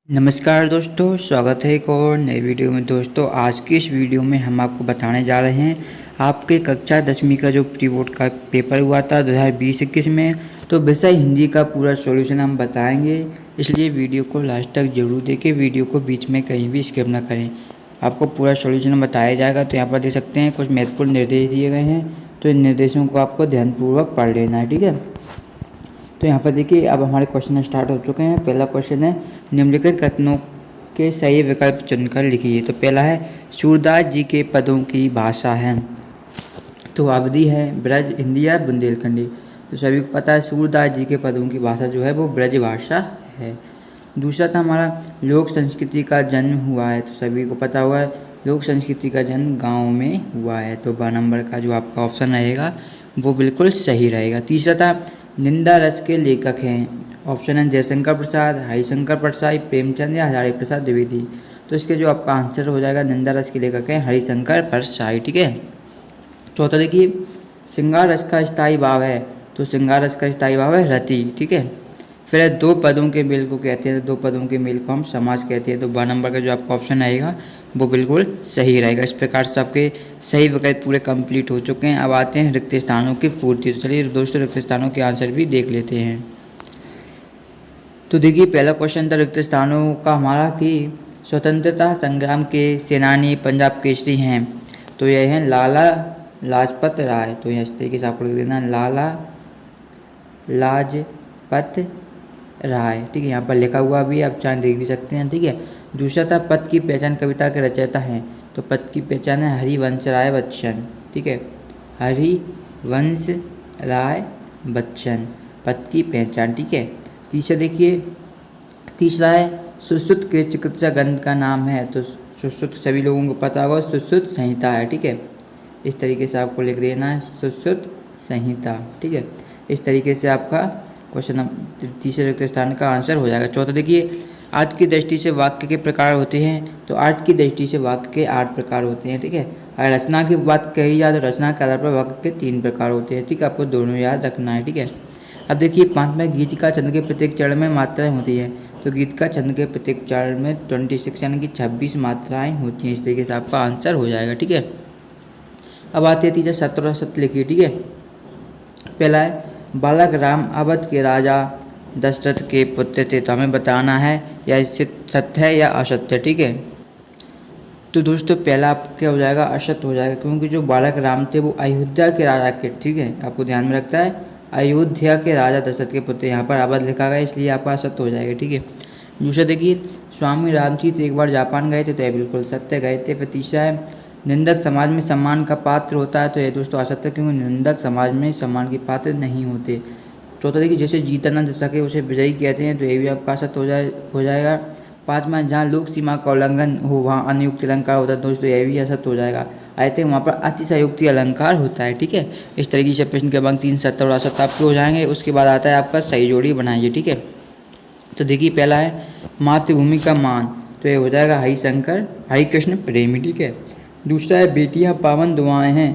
नमस्कार दोस्तों, स्वागत है एक और नई वीडियो में। दोस्तों आज की इस वीडियो में हम आपको बताने जा रहे हैं आपके कक्षा 10वीं का जो प्री बोर्ड का पेपर हुआ था 2020-21 में, तो विषय हिंदी का पूरा सॉल्यूशन हम बताएंगे। इसलिए वीडियो को लास्ट तक जरूर देखें, वीडियो को बीच में कहीं भी स्किप ना करें। आपको पूरा सॉल्यूशन बताया जाएगा। तो यहाँ पर देख सकते हैं कुछ महत्वपूर्ण निर्देश दिए गए हैं, तो इन निर्देशों को आपको ध्यानपूर्वक पढ़ लेना है, ठीक है। तो यहाँ पर देखिए अब हमारे क्वेश्चन स्टार्ट हो चुके हैं। पहला क्वेश्चन है, निम्नलिखित कथनों के सही विकल्प चुनकर लिखिए। तो पहला है, सूरदास जी के पदों की भाषा है। तो अवधि है, ब्रज, हिंदी या बुंदेलखंडी। तो सभी को पता है सूरदास जी के पदों की भाषा जो है वो ब्रज भाषा है। दूसरा था हमारा, लोक संस्कृति का जन्म हुआ है। तो सभी को पता होगा लोक संस्कृति का जन्म गाँव में हुआ है। तो ब नंबर का जो आपका ऑप्शन रहेगा वो बिल्कुल सही रहेगा। तीसरा था, निंदा रस के लेखक हैं। ऑप्शन है जयशंकर प्रसाद, हरिशंकर परसाई, प्रेमचंद या हजारी प्रसाद द्विवेदी। तो इसके जो आपका आंसर हो जाएगा, निंदा रस के लेखक हैं हरिशंकर परसाई, ठीक है। चौथा देखिए, श्रृंगार रस का स्थायी भाव है। तो श्रृंगार रस का स्थायी भाव है रति, ठीक है। फिर दो पदों के मेल को कहते हैं, तो दो पदों के मेल को हम समास कहते हैं। तो ब नंबर का जो आपका ऑप्शन आएगा वो बिल्कुल सही रहेगा। इस प्रकार से आपके सही विकल्प पूरे कंप्लीट हो चुके हैं। अब आते हैं रिक्त स्थानों की पूर्ति। तो चलिए दोस्तों रिक्त स्थानों के आंसर भी देख लेते हैं। तो देखिए पहला क्वेश्चन था रिक्त स्थानों का हमारा कि स्वतंत्रता संग्राम के सेनानी पंजाब केसरी हैं। तो यह हैं लाला लाजपत राय। तो इस तरीके से आपको लिख देना, लाला लाजपत राय, ठीक है। यहाँ पर लिखा हुआ भी आप चाहे देख भी सकते हैं, ठीक है। दूसरा था, पद की पहचान कविता के रचयिता हैं। तो पद की पहचान है हरिवंश राय बच्चन, ठीक है। हरिवंश राय बच्चन पद की पहचान, ठीक है। तीसरा देखिए, तीसरा है, सुश्रुत के चिकित्सा ग्रंथ का नाम है। तो सुश्रुत सभी लोगों को पता होगा सुश्रुत संहिता है, ठीक है। इस तरीके से आपको लिख देना है सुश्रुत संहिता, ठीक है। इस तरीके से आपका क्वेश्चन तीसरे रिक्त स्थान का आंसर हो जाएगा। चौथा देखिए, अर्थ की दृष्टि से वाक्य के प्रकार होते हैं। तो अर्थ की दृष्टि से वाक्य के 8 प्रकार होते हैं, ठीक है। अगर रचना की बात कही जाए तो रचना के आधार पर वाक्य के 3 प्रकार होते हैं, ठीक है। आपको दोनों याद रखना है, ठीक है। अब देखिए पांचवें, गीत का छंद के प्रत्येक चरण में मात्राएं होती हैं। तो गीत का छंद के प्रत्येक चरण में 26 यानी कि 26 मात्राएं होती हैं। इस तरीके से आपका आंसर हो जाएगा, ठीक है। अब आती है तीसरा, सत्य और असत्य लिखिए, ठीक है। पहला है, बालक राम अवध के राजा दशरथ के पुत्र थे। तो हमें बताना है या इससे सत्य है या असत्य, ठीक है। तो दोस्तों पहला आपका क्या हो जाएगा, असत्य हो जाएगा, क्योंकि जो बालक राम थे वो अयोध्या के राजा के, ठीक है। आपको ध्यान में रखता है अयोध्या के राजा दशरथ के पुत्र, यहाँ पर अवध लिखा गया इसलिए आपका असत्य हो जाएगा, ठीक है। दूसरा देखिए, स्वामी रामचरित एक बार जापान गए थे। तो यह बिल्कुल सत्य गए थे। फिर तीसरा है, निंदक समाज में सम्मान का पात्र होता है। तो यह दोस्तों असत्य, क्योंकि निंदक समाज में सम्मान के पात्र नहीं होते। चौथा देखिए, जैसे जीता न सके उसे विजयी कहते हैं। तो ये भी आपका असत्य हो जाएगा। पाँचवा, जहाँ लोक सीमा का उल्लंघन हो वहाँ अनुयुक्त अलंकार होता है। दोस्तों यह भी असत्य हो जाएगा। आई थिंक वहाँ पर अतिशयोक्ति अलंकार होता है, ठीक है। इस तरीके से प्रश्न के बाद 3 सत्य और असत्य आपके हो जाएंगे। उसके बाद आता है आपका सही जोड़ी बनाइए, ठीक है। तो देखिए पहला है, मातृभूमि का मान। तो ये हो जाएगा हरिशंकर हरिकृष्ण प्रेमी, ठीक है। दूसरा है, बेटियां पावन दुआएं हैं।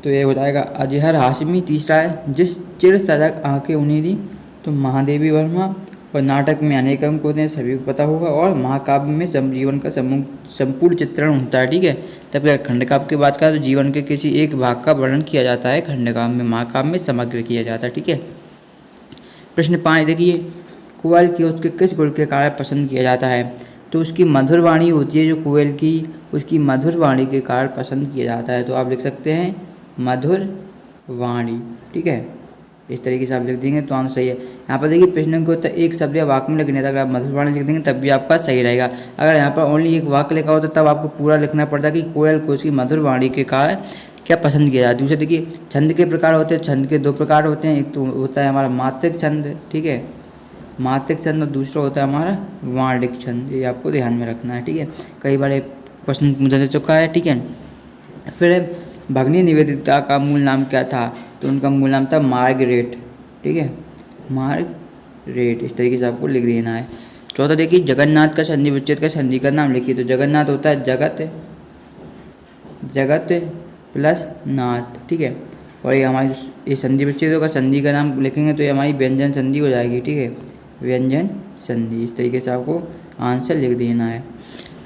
तो ये हो जाएगा अजहर हाशमी। तीसरा है, जिस चिर सजग आंखें उन्हीं दी। तो महादेवी वर्मा। और नाटक में अनेक अंक होते हैं, सभी को पता होगा। और महाकाव्य में जीवन का संपूर्ण चित्रण होता है, ठीक है। तब अगर खंडकाव्य की बात करें तो जीवन के किसी एक भाग का वर्णन किया जाता है खंडकाव्य में, महाकाव्य में समग्र किया जाता है, ठीक है। प्रश्न 5 देखिए, कोयल की उसके किस गुण के कारण पसंद किया जाता है। तो उसकी मधुर वाणी होती है जो कोयल की, उसकी मधुर वाणी के कारण पसंद किया जाता है। तो आप लिख सकते हैं मधुर वाणी, ठीक है। इस तरीके से आप लिख देंगे तो आंसर सही है। यहाँ पर देखिए प्रश्न को एक शब्द या वाक्य में लिखने था। अगर आप मधुर वाणी लिख देंगे तब भी आपका सही रहेगा। अगर यहाँ पर ओनली एक वाक्य लिखा होता तब आपको पूरा लिखना पड़ता कि कोयल को उसकी मधुर वाणी के कारण क्या पसंद किया जाए। दूसरे देखिए, छंद के प्रकार होते हैं। छंद के 2 प्रकार होते हैं। एक तो होता है हमारा मात्रिक छंद, ठीक है, मात्रिक छंद। और दूसरा होता है हमारा वार्णिक छंद। ये आपको ध्यान में रखना है, ठीक है। कई बार क्वेश्चन पूछा जा चुका है, ठीक है। फिर भगिनी निवेदिता का मूल नाम क्या था। तो उनका मूल नाम था मार्गरेट, ठीक है, मार्गरेट। इस तरीके से आपको लिख देना है। चौथा देखिए, जगन्नाथ का संधि विच्छेद का संधि का नाम लिखिए। तो जगन्नाथ होता है जगत, जगत प्लस नाथ, ठीक है। और ये हमारी ये संधि विच्छेदों का संधि का नाम लिखेंगे तो ये हमारी व्यंजन संधि हो जाएगी, ठीक है, व्यंजन संधि। इस तरीके से आपको आंसर लिख देना है।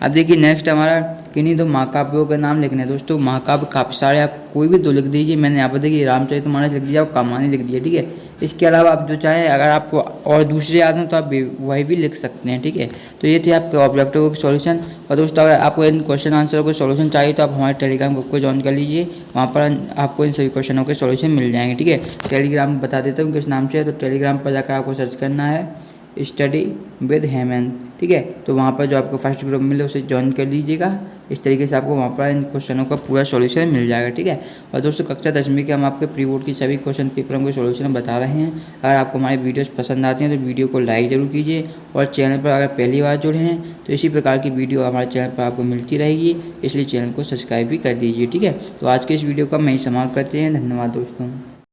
अब देखिए नेक्स्ट हमारा किन्हीं दो महाकाव्यों का नाम लिखना है। दोस्तों महाकाव्य काफ़ी सारे, आप कोई भी दो लिख दीजिए। मैंने यहाँ पर देखिए रामचरितमानस लिख दिया और कहानी लिख दिया, ठीक है। इसके अलावा आप जो चाहें, अगर आपको और दूसरे याद हो तो आप वही भी लिख सकते हैं, ठीक है। तो ये थे आपके ऑब्जेक्टिव के सॉल्यूशन। और दोस्तों अगर आपको इन क्वेश्चन आंसर को सॉल्यूशन चाहिए तो आप हमारे टेलीग्राम ग्रुप को ज्वाइन कर लीजिए, वहाँ पर आपको इन सभी क्वेश्चनों के सॉल्यूशन मिल जाएंगे, ठीक है। टेलीग्राम बता देता हूँ किस नाम से है, तो टेलीग्राम पर जाकर आपको सर्च करना है स्टडी विद हेमंत, ठीक है। तो वहाँ पर जो आपको फर्स्ट ग्रुप मिले उसे ज्वाइन कर लीजिएगा। इस तरीके से आपको वहाँ पर इन क्वेश्चनों का पूरा सॉल्यूशन मिल जाएगा, ठीक है। और दोस्तों कक्षा 10वीं के हम आपके प्री बोर्ड की सभी क्वेश्चन पेपरों के सॉल्यूशन बता रहे हैं। अगर आपको हमारी वीडियोस पसंद आती हैं तो वीडियो को लाइक ज़रूर कीजिए, और चैनल पर अगर पहली बार जुड़े हैं तो इसी प्रकार की वीडियो हमारे चैनल पर आपको मिलती रहेगी, इसलिए चैनल को सब्सक्राइब भी कर दीजिए, ठीक है। तो आज के इस वीडियो का मैं ही समाप्त करते हैं। धन्यवाद दोस्तों।